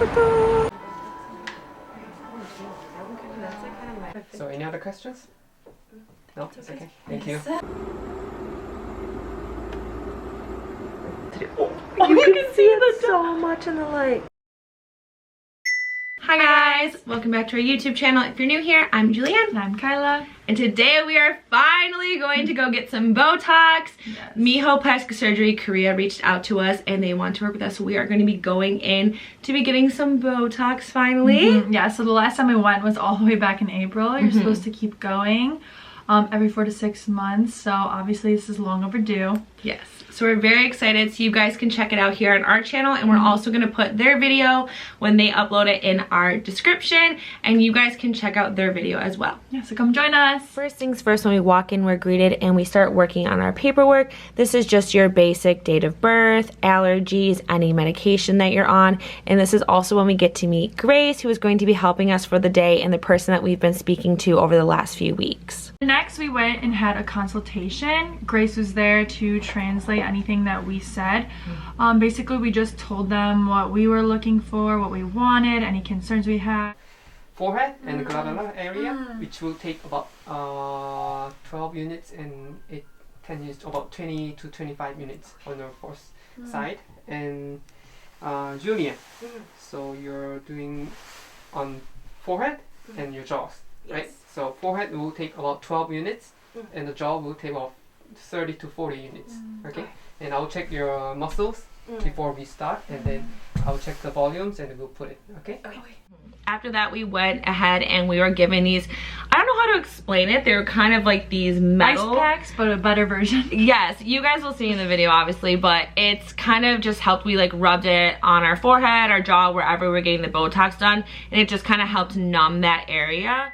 So any other questions? No? It's okay. Thank you. You can see it so much in the light. Hi guys, welcome back to our YouTube channel. If you're new here, I'm Julianne. And I'm Kyla. And today we are finally going to go get some Botox. Yes. Miho Plastic Surgery Korea reached out to us and they want to work with us. So we are going to be going in to be getting some Botox finally. Yeah, so the last time we went was all the way back in April. You're supposed to keep going every 4 to 6 months. So obviously this is long overdue. Yes. So we're very excited, so you guys can check it out here on our channel, and we're also going to put their video when they upload it in our description, and you guys can check out their video as well. Yeah, so come join us. First things first, when we walk in, we're greeted and we start working on our paperwork. This is just your basic date of birth, allergies, any medication that you're on, and this is also when we get to meet Grace, who is going to be helping us for the day and the person that we've been speaking to over the last few weeks. Next, we went and had a consultation. Grace was there to translate anything that we said. Basically, we just told them what we were looking for, what we wanted, any concerns we had. Forehead and glabella area, which will take about 12 units and 10 units, about 20 to 25 minutes on the first side. And Julian, so you're doing on forehead and your jaws, right? So forehead will take about 12 units and the jaw will take about 30 to 40 units, okay? And I'll check your muscles before we start, and then I'll check the volumes and we'll put it, okay? After that, we went ahead and we were given these, I don't know how to explain it, they're kind of like these metal ice packs, but a better version. Yes, you guys will see in the video obviously, but it's kind of just helped. We like rubbed it on our forehead, our jaw, wherever we're getting the Botox done, and it just kind of helped numb that area.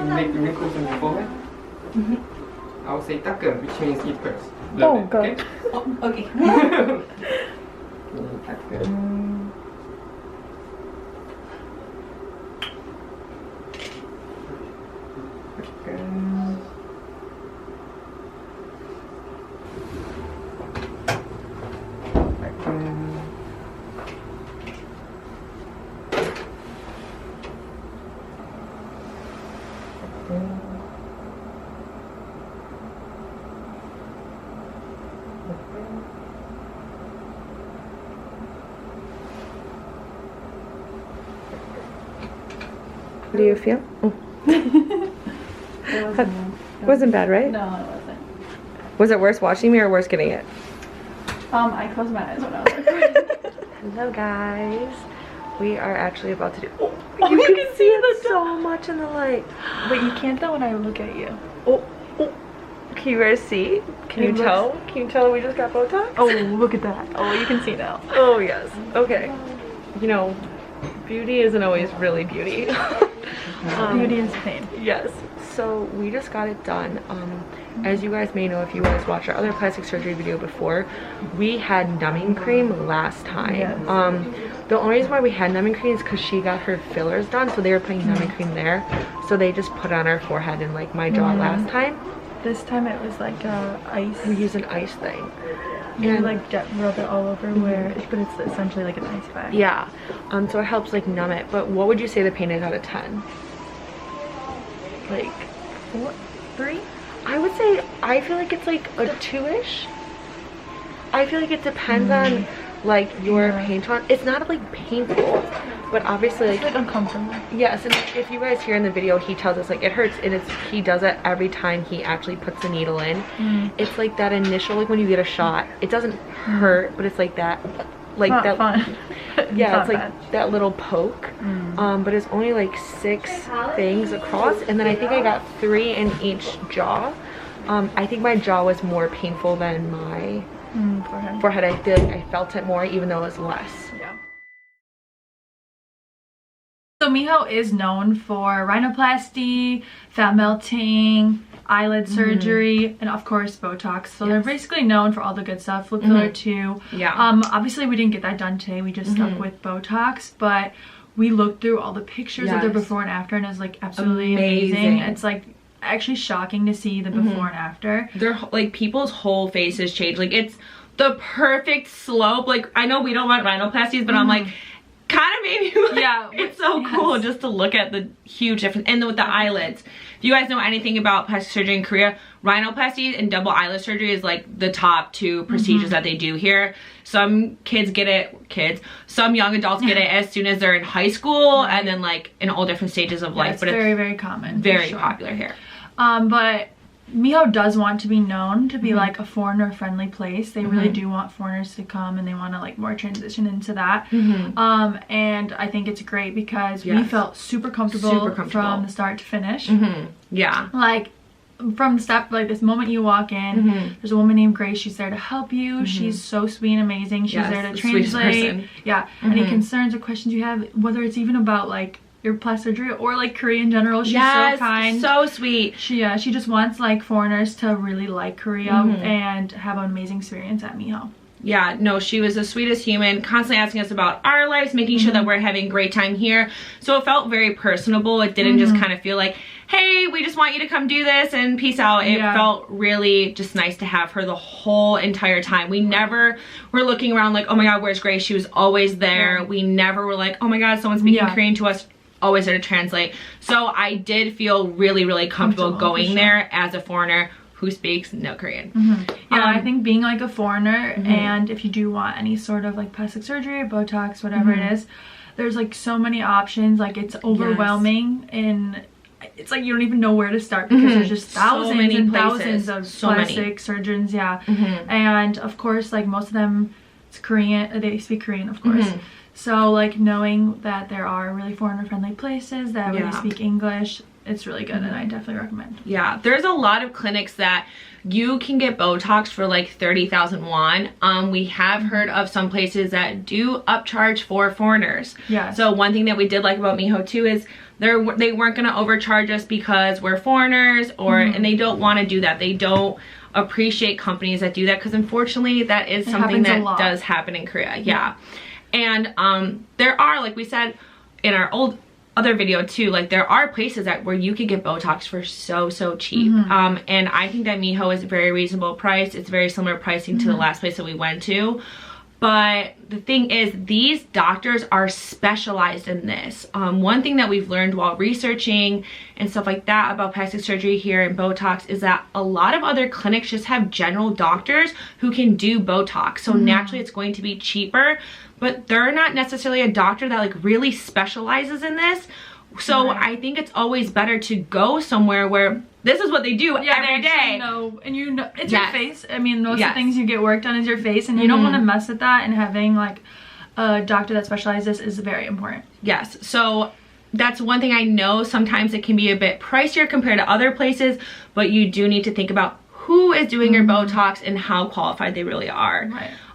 Make the wrinkles in your forehead. I would say darker, which means it hurts. Oh, good. Okay? Oh, okay. Darker. What do you feel? Wasn't bad, right? No, it wasn't. Was it worse watching me or worse getting it? I closed my eyes when I was recording. Hello guys. We are actually about to do, You can see it so much in the light. But you can't though when I look at you. Can you guys see? Can you tell? Can you tell we just got Botox? Oh, look at that. Oh, you can see now. Oh yes. Okay. You know, beauty isn't always really beauty. Beauty is pain. Yes. So we just got it done. As you guys may know, if you guys watched our other plastic surgery video before, we had numbing cream last time. Yes. The only reason why we had numbing cream is because she got her fillers done, so they were putting numbing cream there. So they just put it on our forehead and like my jaw last time. This time it was like ice. We used an ice thing. You like rub it all over where, but it's essentially like an ice pack. Yeah. So it helps like numb it. But what would you say the pain is out of 10? Like 4, 3? I would say, I feel like it's like a 2-ish. I feel like it depends on like your pain tolerance. It's not like painful, but obviously it's like uncomfortable. Yes, and if you guys hear in the video, he tells us like it hurts, and he does it every time he actually puts the needle in. It's like that initial, like when you get a shot, it doesn't hurt, but it's like that, like not that fun. yeah, it's like that little poke. But it's only like 6 things across, and then I think I got 3 in each jaw. I think my jaw was more painful than my forehead. I feel like I felt it more, even though it was less. Yeah. So Miho is known for rhinoplasty, fat melting, eyelid surgery, and of course Botox. So they're basically known for all the good stuff. Lip filler too. Yeah. Obviously we didn't get that done today. We just stuck with Botox, but we looked through all the pictures of their before and after, and it's like absolutely amazing. It's like actually shocking to see the before and after. They're like, people's whole faces change. Like, it's the perfect slope. Like, I know we don't want rhinoplasties, but I'm like, kind of made me like, yeah, it's so cool just to look at the huge difference. And then with the eyelids, if you guys know anything about plastic surgery in Korea, rhinoplasty and double eyelid surgery is like the top 2 procedures that they do here. Some kids get it, some young adults get it as soon as they're in high school, and then like in all different stages of life. It's very, very common. Very popular here. But Miho does want to be known to be like a foreigner friendly place. They really do want foreigners to come, and they want to like more transition into that. And I think it's great because we felt super comfortable from the start to finish. Yeah. Like from the step, like this moment you walk in, there's a woman named Grace. She's there to help you. She's so sweet and amazing. She's there to translate. Yeah. Any concerns or questions you have, whether it's even about like your plastic surgery or like Korea in general. She's so kind, so sweet. She just wants like foreigners to really like Korea and have an amazing experience at Miho. Yeah, no, she was the sweetest human, constantly asking us about our lives, making sure that we're having a great time here. So it felt very personable. It didn't just kind of feel like, hey, we just want you to come do this and peace out. It felt really just nice to have her the whole entire time. We never were looking around like, oh my God, where's Grace? She was always there. We never were like, oh my God, someone's speaking Korean to us. Always there to translate. So I did feel really, really comfortable going there as a foreigner who speaks no Korean. Yeah, I think being like a foreigner, and if you do want any sort of like plastic surgery, Botox, whatever it is, there's like so many options. Like it's overwhelming, and it's like you don't even know where to start because there's just thousands and thousands of plastic surgeons. And of course, like most of them, it's Korean. They speak Korean, of course. So like knowing that there are really foreigner friendly places that really speak English, it's really good, and I definitely recommend. Yeah, there's a lot of clinics that you can get Botox for like 30,000 won. We have heard of some places that do upcharge for foreigners. Yeah. So one thing that we did like about Miho too is they weren't gonna overcharge us because we're foreigners, or and they don't want to do that. They don't appreciate companies that do that, because unfortunately that is something that does happen in Korea. Yeah. And there are, like we said in our other video too, like there are places where you can get Botox for so cheap. And I think that Miho is a very reasonable price. It's very similar pricing to the last place that we went to. But the thing is, these doctors are specialized in this. One thing that we've learned while researching and stuff like that about plastic surgery here and Botox is that a lot of other clinics just have general doctors who can do Botox. So naturally it's going to be cheaper, but they're not necessarily a doctor that like really specializes in this. So I think it's always better to go somewhere where this is what they do every day. And you know, it's your face. I mean, most of the things you get work done is your face, and you don't want to mess with that, and having like a doctor that specializes is very important. Yes, so that's one thing I know. Sometimes it can be a bit pricier compared to other places, but you do need to think about who is doing your Botox and how qualified they really are.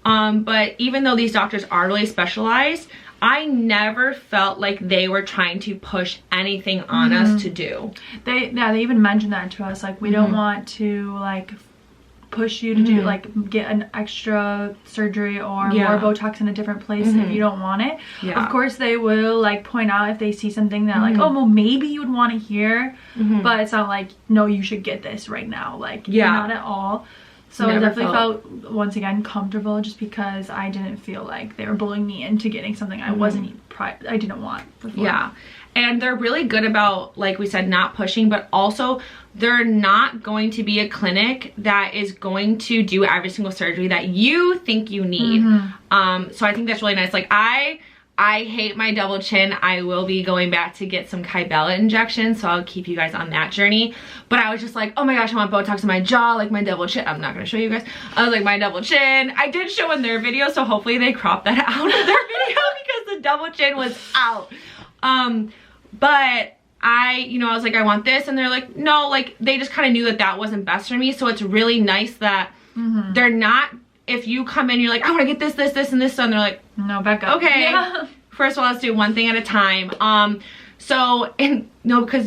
But even though these doctors are really specialized, I never felt like they were trying to push anything on us to do. They even mentioned that to us, like we don't want to like push you to do like get an extra surgery or more Botox in a different place if you don't want it. Of course they will like point out if they see something that like, oh well, maybe you would want to hear, but it's not like, no, you should get this right now, like not at all. So I definitely felt, once again, comfortable, just because I didn't feel like they were bullying me into getting something I I didn't want before. Yeah. And they're really good about, like we said, not pushing, but also they're not going to be a clinic that is going to do every single surgery that you think you need. So I think that's really nice. Like I hate my double chin. I will be going back to get some Kybella injections, so I'll keep you guys on that journey. But I was just like, oh my gosh, I want Botox in my jaw, like my double chin. I'm not gonna show you guys. I was like, my double chin. I did show in their video, so hopefully they cropped that out of their video because the double chin was out. But I was like, I want this, and they're like, no, like they just kind of knew that that wasn't best for me. So it's really nice that they're not, if you come in, you're like, I want to get this, and this done. They're like, no, back up. Okay. First of all, let's do one thing at a time. Because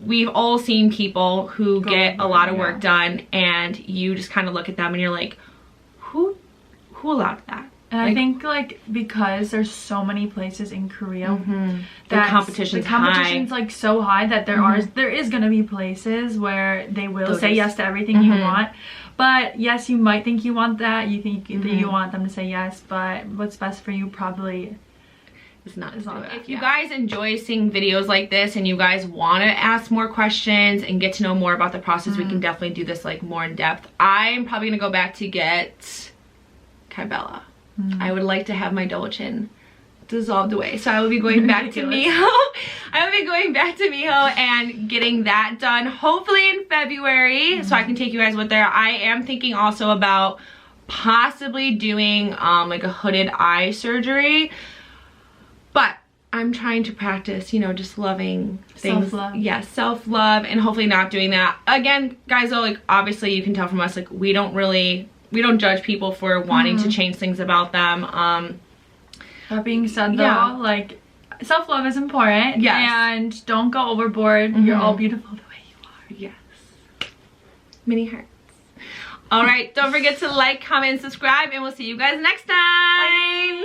we've all seen people who get a lot of work done, and you just kind of look at them and you're like, who allowed that? And I think like because there's so many places in Korea, the competition's like so high that there is gonna be places where they will say yes to everything you want. But yes, you might think you want that. You think that you want them to say yes, but what's best for you probably is not that. If you guys enjoy seeing videos like this and you guys want to ask more questions and get to know more about the process, we can definitely do this like more in depth. I'm probably gonna go back to get Kybella. I would like to have my double chin dissolved away, so I will be going back to Miho. I will be going back to Miho and getting that done, hopefully in February, so I can take you guys with there. I am thinking also about possibly doing like a hooded eye surgery, but I'm trying to practice, you know, just loving things. Self-love. Yes, self-love, and hopefully not doing that. Again, guys, though, like obviously you can tell from us, like we don't judge people for wanting to change things about them. That being said though, like self-love is important. And don't go overboard. You're all beautiful the way you are. Yes. Mini hearts. All right, don't forget to like, comment, and subscribe, and we'll see you guys next time. Bye.